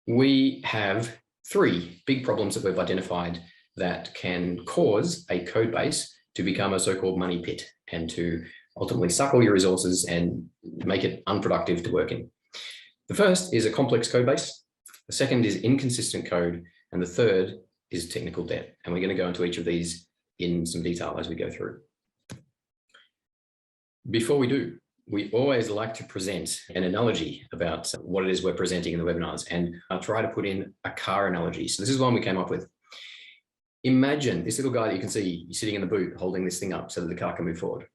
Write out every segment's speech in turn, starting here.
we have three big problems that we've identified that can cause a code base to become a so-called money pit and to ultimately suck all your resources and make it unproductive to work in. The first is a complex code base. The second is inconsistent code. And the third is technical debt. And we're going to go into each of these in some detail as we go through. Before we do, we always like to present an analogy about what it is we're presenting in the webinars, and I'll try to put in a car analogy. So this is one we came up with. Imagine this little guy that you can see sitting in the boot holding this thing up so that the car can move forward.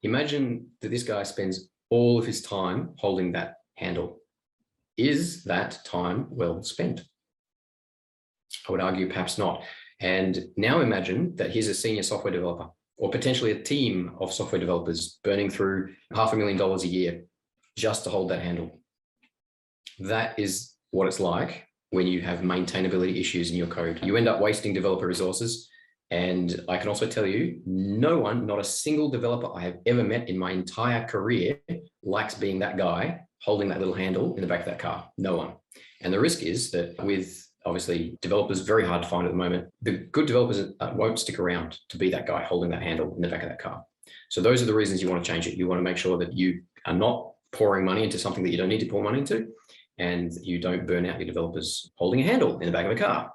Imagine that this guy spends all of his time holding that handle. Is that time well spent? I would argue perhaps not. And now imagine that he's a senior software developer, or potentially a team of software developers burning through $500,000 a year just to hold that handle. That is what it's like when you have maintainability issues in your code. You end up wasting developer resources. And I can also tell you, no one, not a single developer I have ever met in my entire career likes being that guy holding that little handle in the back of that car. No one. And the risk is that with obviously developers, very hard to find at the moment, the good developers won't stick around to be that guy holding that handle in the back of that car. So those are the reasons you want to change it. You want to make sure that you are not pouring money into something that you don't need to pour money into, and you don't burn out your developers holding a handle in the back of a car.